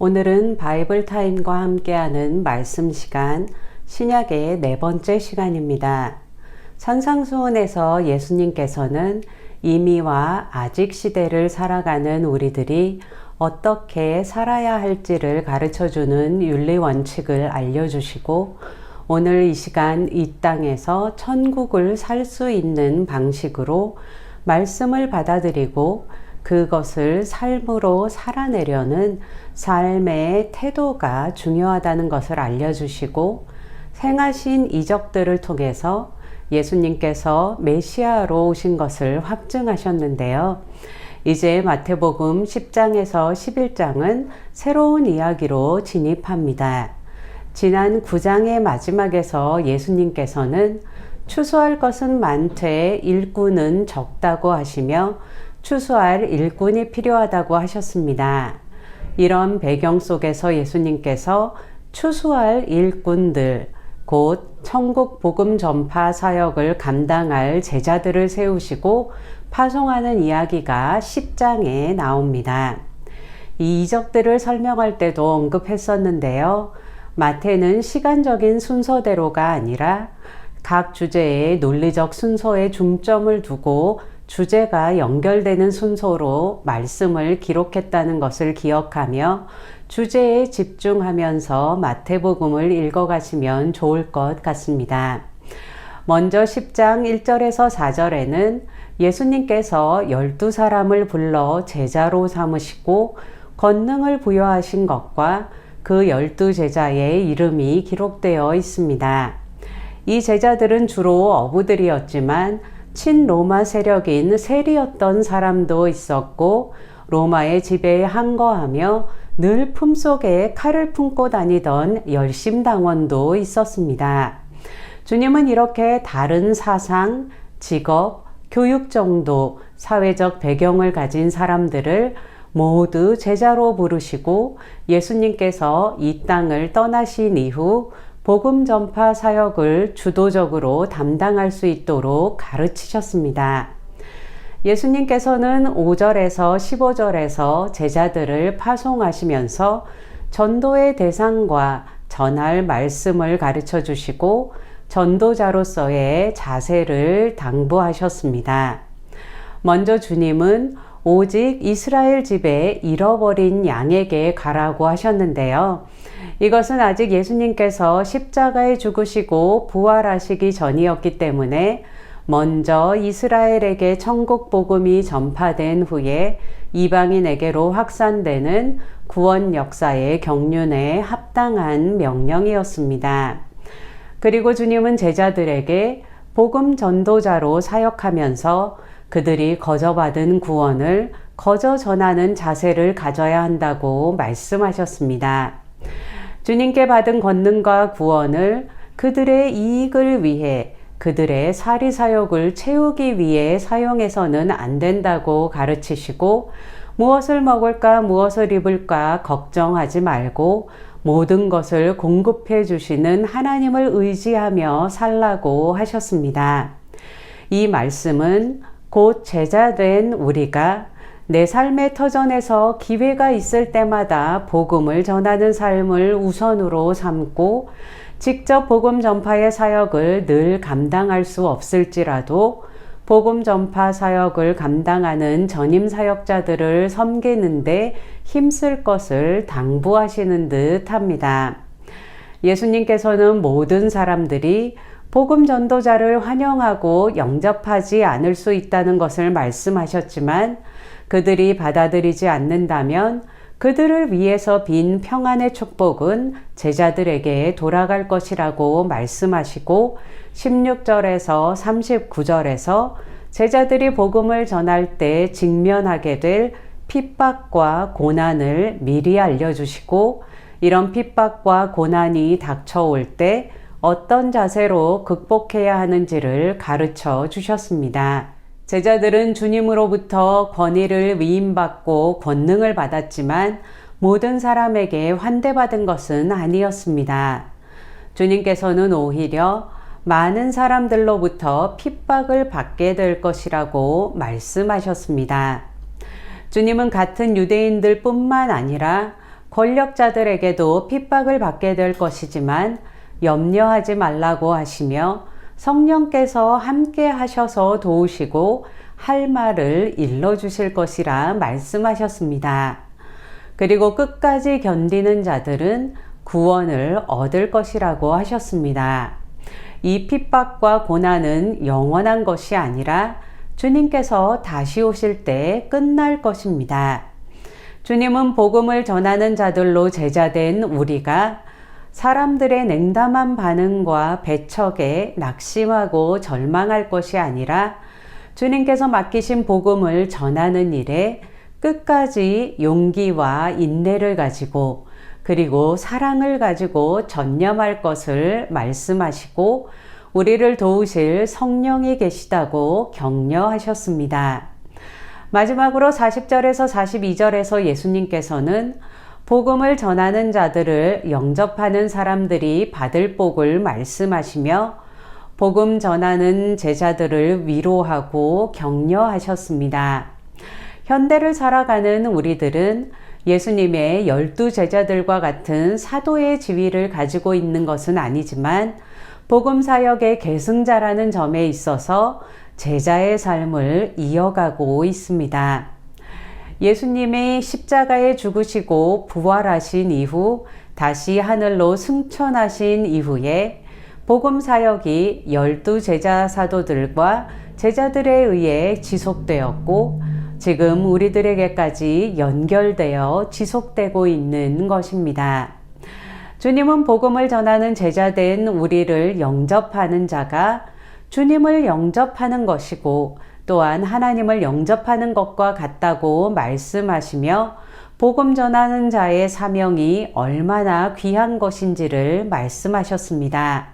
오늘은 바이블 타임과 함께하는 말씀 시간, 신약의 네 번째 시간입니다. 산상수훈에서 예수님께서는 이미와 아직 시대를 살아가는 우리들이 어떻게 살아야 할지를 가르쳐주는 윤리 원칙을 알려주시고, 오늘 이 시간 이 땅에서 천국을 살 수 있는 방식으로 말씀을 받아들이고 그것을 삶으로 살아내려는 삶의 태도가 중요하다는 것을 알려주시고, 행하신 이적들을 통해서 예수님께서 메시아로 오신 것을 확증하셨는데요. 이제 마태복음 10장에서 11장은 새로운 이야기로 진입합니다. 지난 9장의 마지막에서 예수님께서는 추수할 것은 많되 일꾼은 적다고 하시며 추수할 일꾼이 필요하다고 하셨습니다. 이런 배경 속에서 예수님께서 추수할 일꾼들, 곧 천국 복음 전파 사역을 감당할 제자들을 세우시고 파송하는 이야기가 10장에 나옵니다. 이 이적들을 설명할 때도 언급했었는데요. 마태는 시간적인 순서대로가 아니라 각 주제의 논리적 순서에 중점을 두고 주제가 연결되는 순서로 말씀을 기록했다는 것을 기억하며 주제에 집중하면서 마태복음을 읽어가시면 좋을 것 같습니다. 먼저 10장 1절에서 4절에는 예수님께서 12사람을 불러 제자로 삼으시고 권능을 부여하신 것과 그 12제자의 이름이 기록되어 있습니다. 이 제자들은 주로 어부들이었지만 친로마 세력인 세리였던 사람도 있었고, 로마의 지배에 항거하며 늘 품속에 칼을 품고 다니던 열심당원도 있었습니다. 주님은 이렇게 다른 사상, 직업, 교육 정도, 사회적 배경을 가진 사람들을 모두 제자로 부르시고 예수님께서 이 땅을 떠나신 이후 복음 전파 사역을 주도적으로 담당할 수 있도록 가르치셨습니다. 예수님께서는 5절에서 15절에서 제자들을 파송하시면서 전도의 대상과 전할 말씀을 가르쳐 주시고 전도자로서의 자세를 당부하셨습니다. 먼저 주님은 오직 이스라엘 집에 잃어버린 양에게 가라고 하셨는데요. 이것은 아직 예수님께서 십자가에 죽으시고 부활하시기 전이었기 때문에 먼저 이스라엘에게 천국 복음이 전파된 후에 이방인에게로 확산되는 구원 역사의 경륜에 합당한 명령이었습니다. 그리고 주님은 제자들에게 복음 전도자로 사역하면서 그들이 거저받은 구원을 거저 전하는 자세를 가져야 한다고 말씀하셨습니다. 주님께 받은 권능과 구원을 그들의 이익을 위해, 그들의 사리사욕을 채우기 위해 사용해서는 안 된다고 가르치시고, 무엇을 먹을까 무엇을 입을까 걱정하지 말고 모든 것을 공급해 주시는 하나님을 의지하며 살라고 하셨습니다. 이 말씀은 곧 제자된 우리가 내 삶의 터전에서 기회가 있을 때마다 복음을 전하는 삶을 우선으로 삼고 직접 복음 전파의 사역을 늘 감당할 수 없을지라도 복음 전파 사역을 감당하는 전임 사역자들을 섬기는데 힘쓸 것을 당부하시는 듯 합니다. 예수님께서는 모든 사람들이 복음 전도자를 환영하고 영접하지 않을 수 있다는 것을 말씀하셨지만 그들이 받아들이지 않는다면 그들을 위해서 빈 평안의 축복은 제자들에게 돌아갈 것이라고 말씀하시고 16절에서 39절에서 제자들이 복음을 전할 때 직면하게 될 핍박과 고난을 미리 알려주시고 이런 핍박과 고난이 닥쳐올 때 어떤 자세로 극복해야 하는지를 가르쳐 주셨습니다. 제자들은 주님으로부터 권위를 위임받고 권능을 받았지만 모든 사람에게 환대받은 것은 아니었습니다. 주님께서는 오히려 많은 사람들로부터 핍박을 받게 될 것이라고 말씀하셨습니다. 주님은 같은 유대인들 뿐만 아니라 권력자들에게도 핍박을 받게 될 것이지만 염려하지 말라고 하시며 성령께서 함께 하셔서 도우시고 할 말을 일러주실 것이라 말씀하셨습니다. 그리고 끝까지 견디는 자들은 구원을 얻을 것이라고 하셨습니다. 이 핍박과 고난은 영원한 것이 아니라 주님께서 다시 오실 때 끝날 것입니다. 주님은 복음을 전하는 자들로 제자된 우리가 사람들의 냉담한 반응과 배척에 낙심하고 절망할 것이 아니라 주님께서 맡기신 복음을 전하는 일에 끝까지 용기와 인내를 가지고 그리고 사랑을 가지고 전념할 것을 말씀하시고 우리를 도우실 성령이 계시다고 격려하셨습니다. 마지막으로 40절에서 42절에서 예수님께서는 복음을 전하는 자들을 영접하는 사람들이 받을 복을 말씀하시며 복음 전하는 제자들을 위로하고 격려하셨습니다. 현대를 살아가는 우리들은 예수님의 12 제자들과 같은 사도의 지위를 가지고 있는 것은 아니지만 복음 사역의 계승자라는 점에 있어서 제자의 삶을 이어가고 있습니다. 예수님이 십자가에 죽으시고 부활하신 이후 다시 하늘로 승천하신 이후에 복음 사역이 12 제자 사도들과 제자들에 의해 지속되었고 지금 우리들에게까지 연결되어 지속되고 있는 것입니다. 주님은 복음을 전하는 제자된 우리를 영접하는 자가 주님을 영접하는 것이고 또한 하나님을 영접하는 것과 같다고 말씀하시며 복음 전하는 자의 사명이 얼마나 귀한 것인지를 말씀하셨습니다.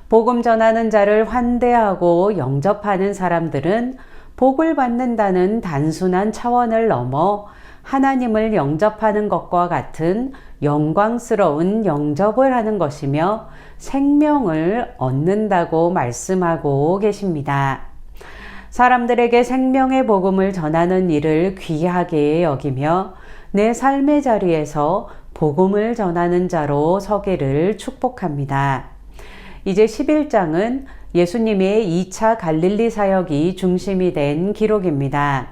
복음 전하는 자를 환대하고 영접하는 사람들은 복을 받는다는 단순한 차원을 넘어 하나님을 영접하는 것과 같은 영광스러운 영접을 하는 것이며 생명을 얻는다고 말씀하고 계십니다. 사람들에게 생명의 복음을 전하는 일을 귀하게 여기며 내 삶의 자리에서 복음을 전하는 자로 서기를 축복합니다. 이제 11장은 예수님의 2차 갈릴리 사역이 중심이 된 기록입니다.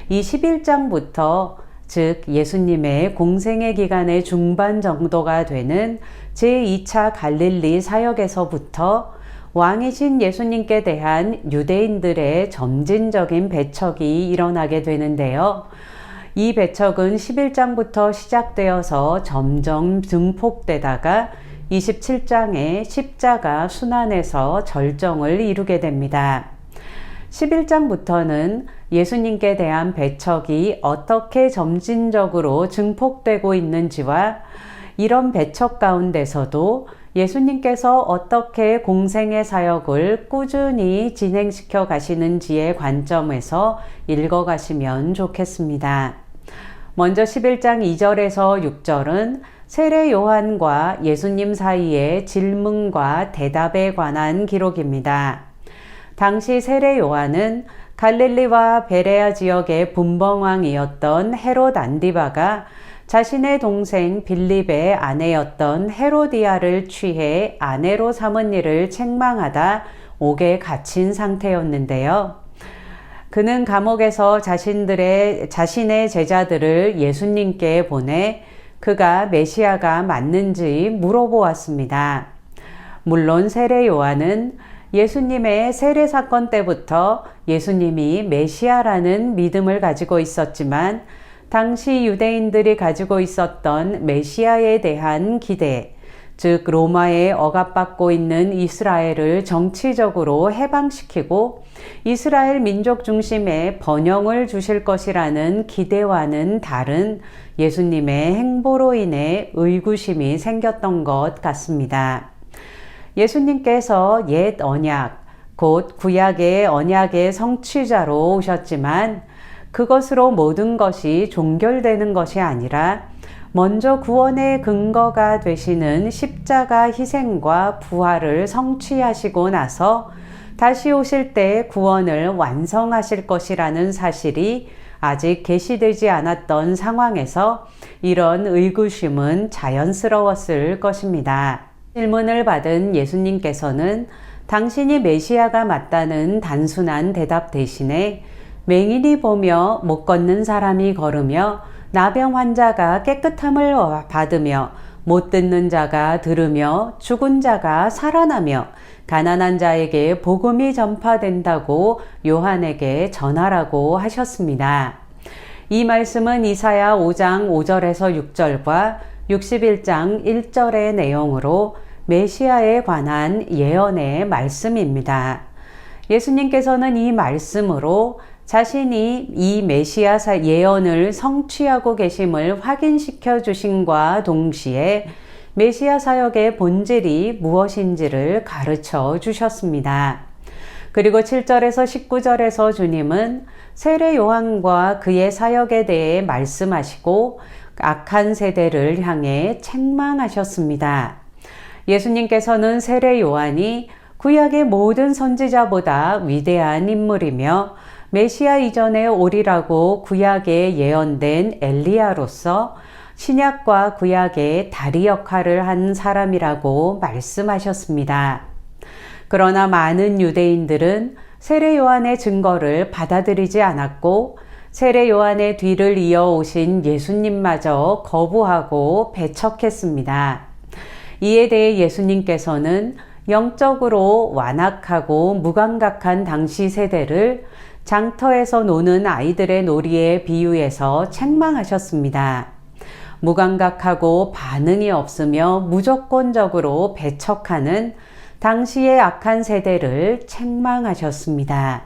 이 11장부터 즉 예수님의 공생의 기간의 중반 정도가 되는 제2차 갈릴리 사역에서부터 왕이신 예수님께 대한 유대인들의 점진적인 배척이 일어나게 되는데요. 이 배척은 11장부터 시작되어서 점점 증폭되다가 27장의 십자가 순환에서 절정을 이루게 됩니다. 11장부터는 예수님께 대한 배척이 어떻게 점진적으로 증폭되고 있는지와 이런 배척 가운데서도 예수님께서 어떻게 공생의 사역을 꾸준히 진행시켜 가시는지의 관점에서 읽어가시면 좋겠습니다. 먼저 11장 2절에서 6절은 세례 요한과 예수님 사이의 질문과 대답에 관한 기록입니다. 당시 세례 요한은 갈릴리와 베레아 지역의 분봉왕이었던 헤롯 안디바가 자신의 동생 빌립의 아내였던 헤로디아를 취해 아내로 삼은 일을 책망하다 옥에 갇힌 상태였는데요. 그는 감옥에서 자신의 제자들을 예수님께 보내 그가 메시아가 맞는지 물어보았습니다. 물론 세례 요한은 예수님의 세례 사건 때부터 예수님이 메시아라는 믿음을 가지고 있었지만 당시 유대인들이 가지고 있었던 메시아에 대한 기대, 즉 로마에 억압받고 있는 이스라엘을 정치적으로 해방시키고 이스라엘 민족 중심의 번영을 주실 것이라는 기대와는 다른 예수님의 행보로 인해 의구심이 생겼던 것 같습니다. 예수님께서 옛 언약, 곧 구약의 언약의 성취자로 오셨지만 그것으로 모든 것이 종결되는 것이 아니라 먼저 구원의 근거가 되시는 십자가 희생과 부활을 성취하시고 나서 다시 오실 때 구원을 완성하실 것이라는 사실이 아직 계시되지 않았던 상황에서 이런 의구심은 자연스러웠을 것입니다. 질문을 받은 예수님께서는 당신이 메시아가 맞다는 단순한 대답 대신에 맹인이 보며 못 걷는 사람이 걸으며 나병 환자가 깨끗함을 받으며 못 듣는 자가 들으며 죽은 자가 살아나며 가난한 자에게 복음이 전파된다고 요한에게 전하라고 하셨습니다. 이 말씀은 이사야 5장 5절에서 6절과 61장 1절의 내용으로 메시아에 관한 예언의 말씀입니다. 예수님께서는 이 말씀으로 자신이 이 메시아 예언을 성취하고 계심을 확인시켜 주심과 동시에 메시아 사역의 본질이 무엇인지를 가르쳐 주셨습니다. 그리고 7절에서 19절에서 주님은 세례 요한과 그의 사역에 대해 말씀하시고 악한 세대를 향해 책망하셨습니다. 예수님께서는 세례 요한이 구약의 모든 선지자보다 위대한 인물이며 메시아 이전에 오리라고 구약에 예언된 엘리야로서 신약과 구약의 다리 역할을 한 사람이라고 말씀하셨습니다. 그러나 많은 유대인들은 세례 요한의 증거를 받아들이지 않았고 세례 요한의 뒤를 이어오신 예수님마저 거부하고 배척했습니다. 이에 대해 예수님께서는 영적으로 완악하고 무감각한 당시 세대를 장터에서 노는 아이들의 놀이에 비유해서 책망하셨습니다. 무감각하고 반응이 없으며 무조건적으로 배척하는 당시의 악한 세대를 책망하셨습니다.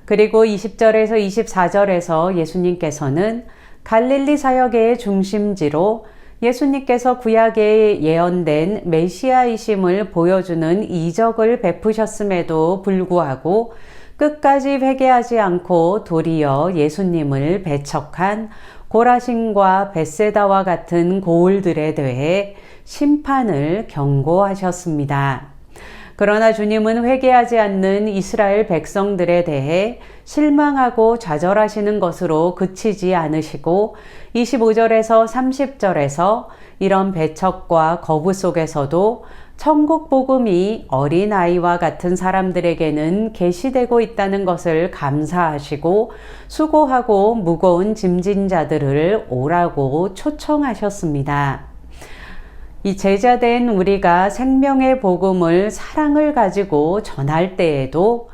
그리고 20절에서 24절에서 예수님께서는 갈릴리 사역의 중심지로 예수님께서 구약에 예언된 메시아이심을 보여주는 이적을 베푸셨음에도 불구하고 끝까지 회개하지 않고 도리어 예수님을 배척한 고라신과 벳세다와 같은 고을들에 대해 심판을 경고하셨습니다. 그러나 주님은 회개하지 않는 이스라엘 백성들에 대해 실망하고 좌절하시는 것으로 그치지 않으시고 25절에서 30절에서 이런 배척과 거부 속에서도 천국 복음이 어린아이와 같은 사람들에게는 계시되고 있다는 것을 감사하시고 수고하고 무거운 짐진 자들을 오라고 초청하셨습니다. 이 제자된 우리가 생명의 복음을 사랑을 가지고 전할 때에도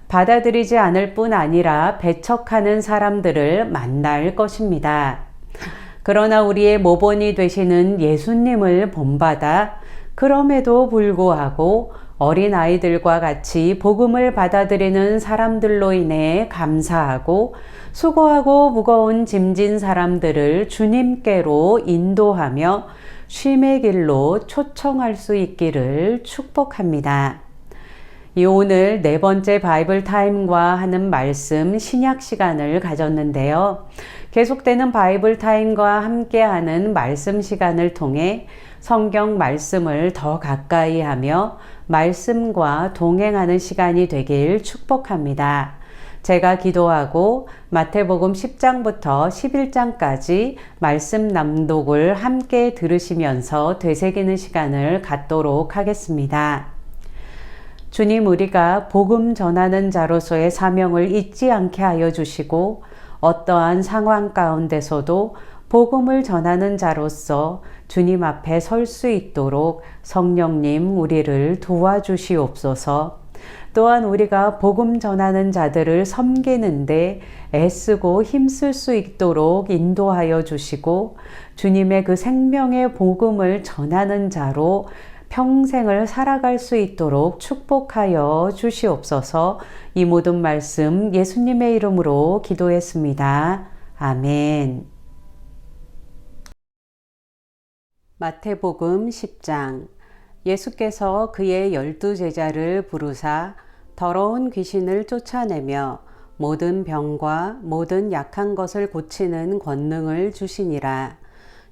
받아들이지 않을 뿐 아니라 배척하는 사람들을 만날 것입니다. 그러나 우리의 모본이 되시는 예수님을 본받아 그럼에도 불구하고 어린아이들과 같이 복음을 받아들이는 사람들로 인해 감사하고 수고하고 무거운 짐진 사람들을 주님께로 인도하며 쉼의 길로 초청할 수 있기를 축복합니다. 오늘 네 번째 바이블 타임과 하는 말씀 신약 시간을 가졌는데요. 계속되는 바이블 타임과 함께하는 말씀 시간을 통해 성경 말씀을 더 가까이 하며 말씀과 동행하는 시간이 되길 축복합니다. 제가 기도하고 마태복음 10장부터 11장까지 말씀 낭독을 함께 들으시면서 되새기는 시간을 갖도록 하겠습니다. 주님, 우리가 복음 전하는 자로서의 사명을 잊지 않게 하여 주시고 어떠한 상황 가운데서도 복음을 전하는 자로서 주님 앞에 설 수 있도록 성령님 우리를 도와주시옵소서. 또한 우리가 복음 전하는 자들을 섬기는데 애쓰고 힘쓸 수 있도록 인도하여 주시고 주님의 그 생명의 복음을 전하는 자로 평생을 살아갈 수 있도록 축복하여 주시옵소서. 이 모든 말씀 예수님의 이름으로 기도했습니다. 아멘. 마태복음 10장. 예수께서 그의 12제자를 부르사 더러운 귀신을 쫓아내며 모든 병과 모든 약한 것을 고치는 권능을 주시니라.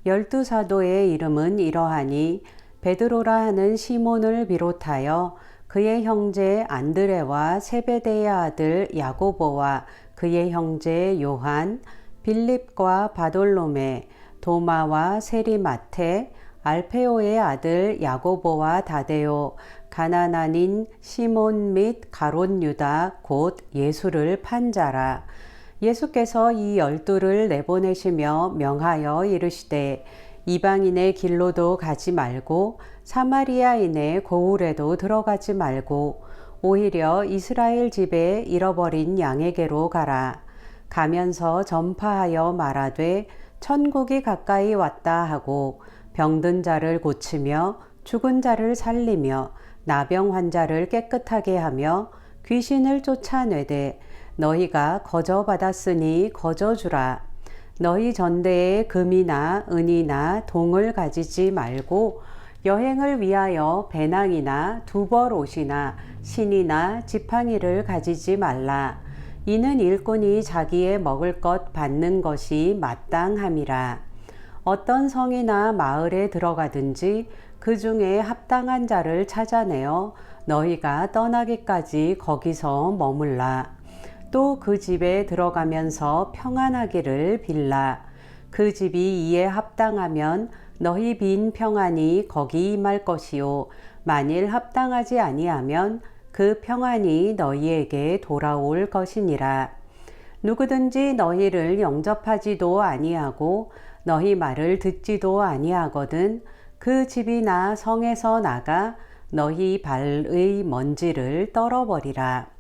12사도의 이름은 이러하니 베드로라 하는 시몬을 비롯하여 그의 형제 안드레와 세베대의 아들 야고보와 그의 형제 요한, 빌립과 바돌로메, 도마와 세리마테, 알페오의 아들 야고보와 다데오, 가나나닌 시몬 및 가롯 유다 곧 예수를 판 자라. 예수께서 이 12를 내보내시며 명하여 이르시되 이방인의 길로도 가지 말고 사마리아인의 고을에도 들어가지 말고 오히려 이스라엘 집에 잃어버린 양에게로 가라. 가면서 전파하여 말하되 천국이 가까이 왔다 하고 병든 자를 고치며 죽은 자를 살리며 나병 환자를 깨끗하게 하며 귀신을 쫓아내되 너희가 거저 받았으니 거저 주라. 너희 전대에 금이나 은이나 동을 가지지 말고 여행을 위하여 배낭이나 두벌 옷이나 신이나 지팡이를 가지지 말라. 이는 일꾼이 자기의 먹을 것 받는 것이 마땅함이라. 어떤 성이나 마을에 들어가든지 그 중에 합당한 자를 찾아내어 너희가 떠나기까지 거기서 머물라. 또 그 집에 들어가면서 평안하기를 빌라. 그 집이 이에 합당하면 너희 빈 평안이 거기 임할 것이요 만일 합당하지 아니하면 그 평안이 너희에게 돌아올 것이니라. 누구든지 너희를 영접하지도 아니하고 너희 말을 듣지도 아니하거든 그 집이나 성에서 나가 너희 발의 먼지를 떨어버리라.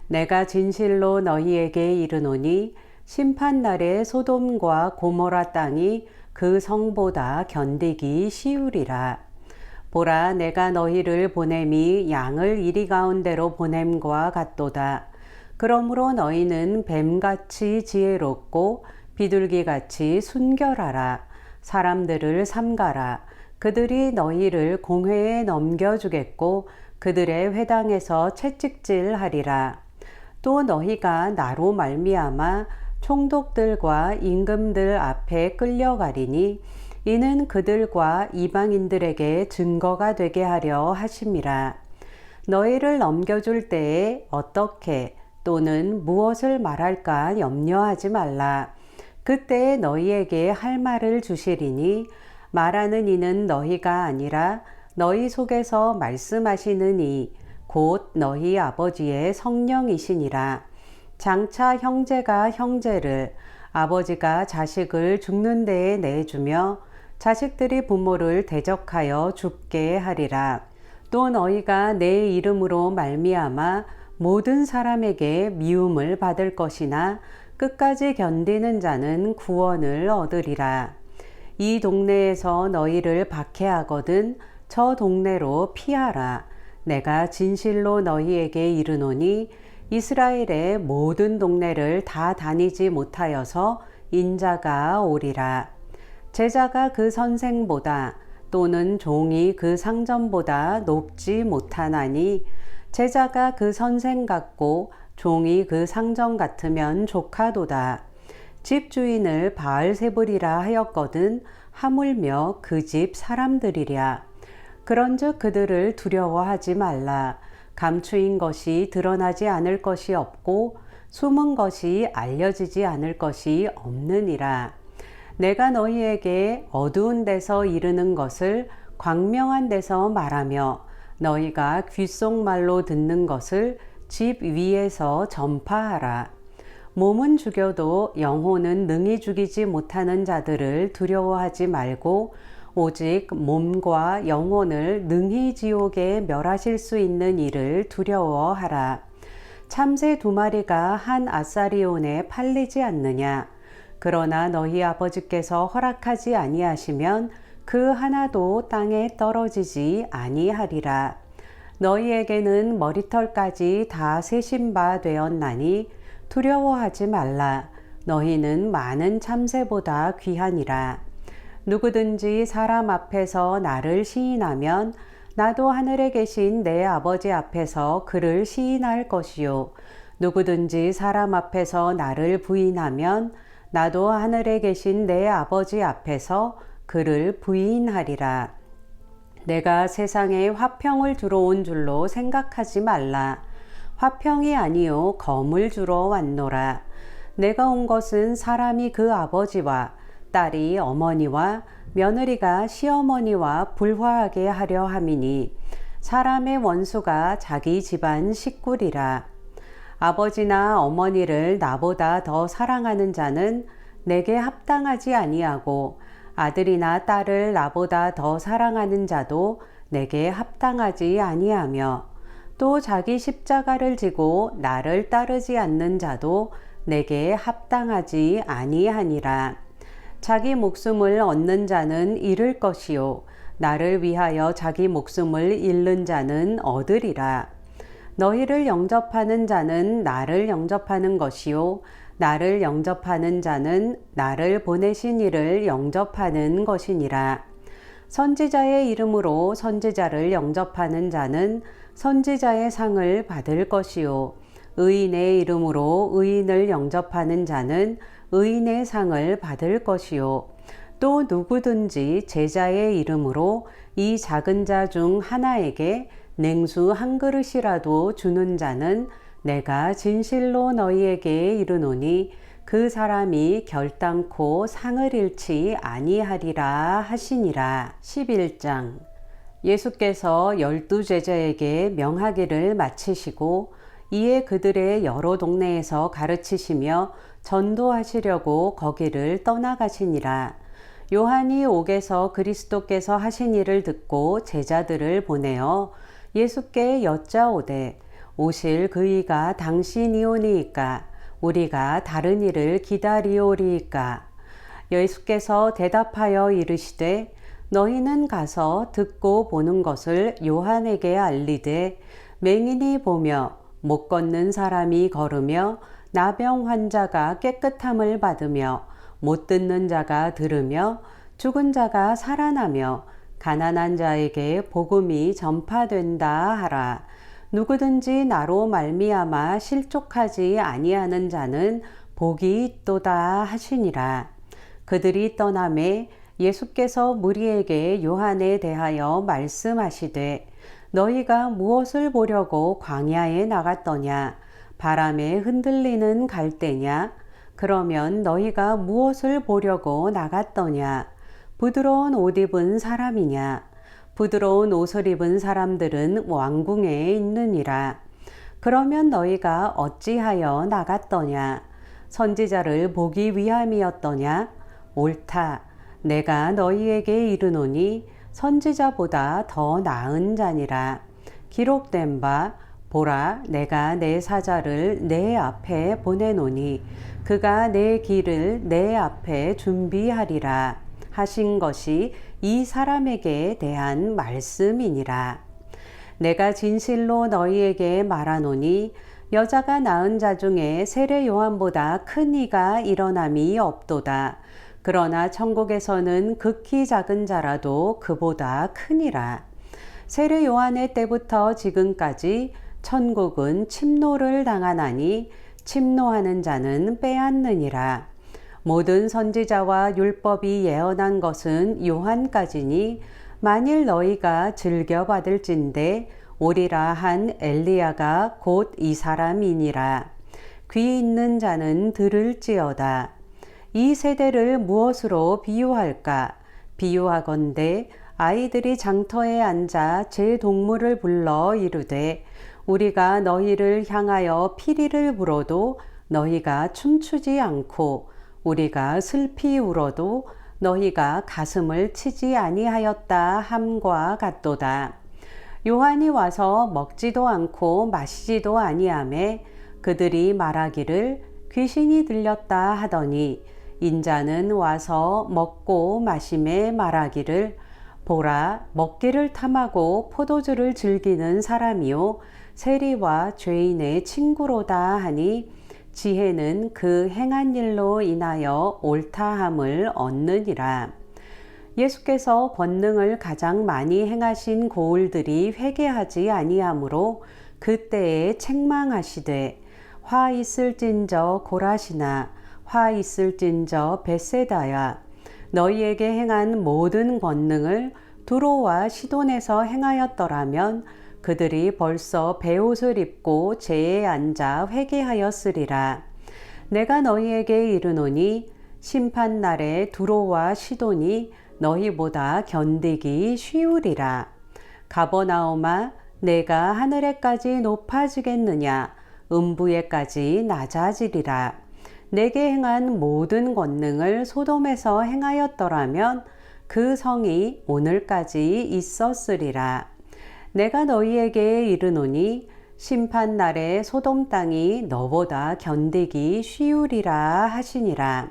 내가 진실로 너희에게 이르노니 심판날에 소돔과 고모라 땅이 그 성보다 견디기 쉬우리라. 보라, 내가 너희를 보냄이 양을 이리 가운데로 보냄과 같도다. 그러므로 너희는 뱀같이 지혜롭고 비둘기같이 순결하라. 사람들을 삼가라. 그들이 너희를 공회에 넘겨주겠고 그들의 회당에서 채찍질하리라. 또 너희가 나로 말미암아 총독들과 임금들 앞에 끌려가리니 이는 그들과 이방인들에게 증거가 되게 하려 하심이라. 너희를 넘겨줄 때에 어떻게 또는 무엇을 말할까 염려하지 말라. 그때에 너희에게 할 말을 주시리니 말하는 이는 너희가 아니라 너희 속에서 말씀하시는 이 곧 너희 아버지의 성령이시니라. 장차 형제가 형제를 아버지가 자식을 죽는 데에 내주며 자식들이 부모를 대적하여 죽게 하리라. 또 너희가 내 이름으로 말미암아 모든 사람에게 미움을 받을 것이나 끝까지 견디는 자는 구원을 얻으리라. 이 동네에서 너희를 박해하거든 저 동네로 피하라. 내가 진실로 너희에게 이르노니 이스라엘의 모든 동네를 다 다니지 못하여서 인자가 오리라. 제자가 그 선생보다 또는 종이 그 상전보다 높지 못하나니 제자가 그 선생 같고 종이 그 상전 같으면 조카도다. 집주인을 바알세불이라 하였거든 하물며 그 집 사람들이랴. 그런즉 그들을 두려워하지 말라. 감추인 것이 드러나지 않을 것이 없고 숨은 것이 알려지지 않을 것이 없느니라. 내가 너희에게 어두운 데서 이르는 것을 광명한 데서 말하며 너희가 귓속말로 듣는 것을 집 위에서 전파하라. 몸은 죽여도 영혼은 능히 죽이지 못하는 자들을 두려워하지 말고 오직 몸과 영혼을 능히 지옥에 멸하실 수 있는 이를 두려워하라. 참새 2마리가 한 아사리온에 팔리지 않느냐. 그러나 너희 아버지께서 허락하지 아니하시면 그 하나도 땅에 떨어지지 아니하리라. 너희에게는 머리털까지 다 세신 바 되었나니 두려워하지 말라. 너희는 많은 참새보다 귀하니라. 누구든지 사람 앞에서 나를 시인하면 나도 하늘에 계신 내 아버지 앞에서 그를 시인할 것이요. 누구든지 사람 앞에서 나를 부인하면 나도 하늘에 계신 내 아버지 앞에서 그를 부인하리라. 내가 세상에 화평을 주러 온 줄로 생각하지 말라. 화평이 아니요 검을 주러 왔노라. 내가 온 것은 사람이 그 아버지와 딸이 어머니와 며느리가 시어머니와 불화하게 하려 함이니 사람의 원수가 자기 집안 식구리라. 아버지나 어머니를 나보다 더 사랑하는 자는 내게 합당하지 아니하고 아들이나 딸을 나보다 더 사랑하는 자도 내게 합당하지 아니하며 또 자기 십자가를 지고 나를 따르지 않는 자도 내게 합당하지 아니하니라. 자기 목숨을 얻는 자는 잃을 것이요 나를 위하여 자기 목숨을 잃는 자는 얻으리라. 너희를 영접하는 자는 나를 영접하는 것이요 나를 영접하는 자는 나를 보내신 이를 영접하는 것이니라. 선지자의 이름으로 선지자를 영접하는 자는 선지자의 상을 받을 것이요 의인의 이름으로 의인을 영접하는 자는 의인의 상을 받을 것이요 또 누구든지 제자의 이름으로 이 작은 자 중 하나에게 냉수 한 그릇이라도 주는 자는 내가 진실로 너희에게 이르노니 그 사람이 결단코 상을 잃지 아니하리라 하시니라. 11장. 예수께서 12 제자에게 명하기를 마치시고 이에 그들의 여러 동네에서 가르치시며 전도하시려고 거기를 떠나가시니라. 요한이 옥에서 그리스도께서 하신 일을 듣고 제자들을 보내어 예수께 여짜오되 오실 그이가 당신이오니이까 우리가 다른 이를 기다리오리이까. 예수께서 대답하여 이르시되 너희는 가서 듣고 보는 것을 요한에게 알리되 맹인이 보며 못 걷는 사람이 걸으며 나병 환자가 깨끗함을 받으며 못 듣는 자가 들으며 죽은 자가 살아나며 가난한 자에게 복음이 전파된다 하라. 누구든지 나로 말미암아 실족하지 아니하는 자는 복이 있도다 하시니라. 그들이 떠나매 예수께서 무리에게 요한에 대하여 말씀하시되 너희가 무엇을 보려고 광야에 나갔더냐? 바람에 흔들리는 갈대냐? 그러면 너희가 무엇을 보려고 나갔더냐? 부드러운 옷 입은 사람이냐? 부드러운 옷을 입은 사람들은 왕궁에 있느니라. 그러면 너희가 어찌하여 나갔더냐? 선지자를 보기 위함이었더냐? 옳다. 내가 너희에게 이르노니 선지자보다 더 나은 자니라. 기록된 바 보라 내가 내 사자를 내 앞에 보내노니 그가 내 길을 내 앞에 준비하리라 하신 것이 이 사람에게 대한 말씀이니라. 내가 진실로 너희에게 말하노니 여자가 낳은 자 중에 세례 요한보다 큰 이가 일어남이 없도다. 그러나 천국에서는 극히 작은 자라도 그보다 크니라. 세례 요한의 때부터 지금까지 천국은 침노를 당하나니 침노하는 자는 빼앗느니라. 모든 선지자와 율법이 예언한 것은 요한까지니 만일 너희가 즐겨받을진대 오리라 한 엘리야가 곧 이 사람이니라. 귀 있는 자는 들을지어다. 이 세대를 무엇으로 비유할까? 비유하건대 아이들이 장터에 앉아 제 동물을 불러 이르되 우리가 너희를 향하여 피리를 불어도 너희가 춤추지 않고 우리가 슬피 울어도 너희가 가슴을 치지 아니하였다 함과 같도다. 요한이 와서 먹지도 않고 마시지도 아니하매 그들이 말하기를 귀신이 들렸다 하더니 인자는 와서 먹고 마심에 말하기를 보라 먹기를 탐하고 포도주를 즐기는 사람이요 세리와 죄인의 친구로다 하니 지혜는 그 행한 일로 인하여 옳다함을 얻느니라. 예수께서 권능을 가장 많이 행하신 고을들이 회개하지 아니하므로 그때에 책망하시되 화 있을진저 고라시나 화 있을진저 벳세다야 너희에게 행한 모든 권능을 두로와 시돈에서 행하였더라면 그들이 벌써 베옷을 입고 제에 앉아 회개하였으리라. 내가 너희에게 이르노니 심판날에 두로와 시돈이 너희보다 견디기 쉬우리라. 가버나움아, 내가 하늘에까지 높아지겠느냐? 음부에까지 낮아지리라. 내게 행한 모든 권능을 소돔에서 행하였더라면 그 성이 오늘까지 있었으리라. 내가 너희에게 이르노니 심판날에 소돔 땅이 너보다 견디기 쉬우리라 하시니라.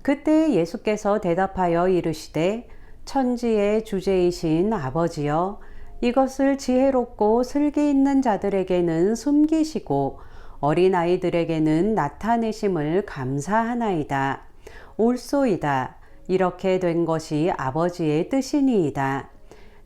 그때 예수께서 대답하여 이르시되 천지의 주제이신 아버지여, 이것을 지혜롭고 슬기 있는 자들에게는 숨기시고 어린아이들에게는 나타내심을 감사하나이다. 옳소이다. 이렇게 된 것이 아버지의 뜻이니이다.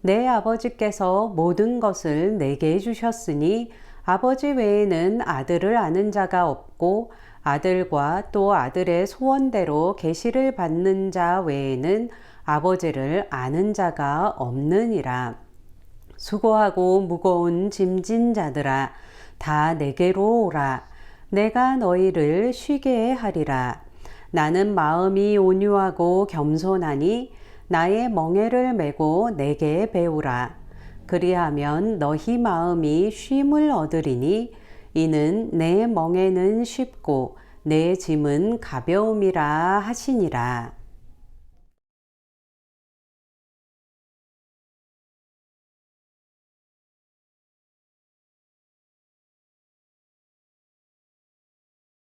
내 아버지께서 모든 것을 내게 주셨으니 아버지 외에는 아들을 아는 자가 없고 아들과 또 아들의 소원대로 계시를 받는 자 외에는 아버지를 아는 자가 없느니라. 수고하고 무거운 짐진 자들아, 다 내게로 오라. 내가 너희를 쉬게 하리라. 나는 마음이 온유하고 겸손하니 나의 멍에를 메고 내게 배우라. 그리하면 너희 마음이 쉼을 얻으리니 이는 내 멍에는 쉽고 내 짐은 가벼움이라 하시니라.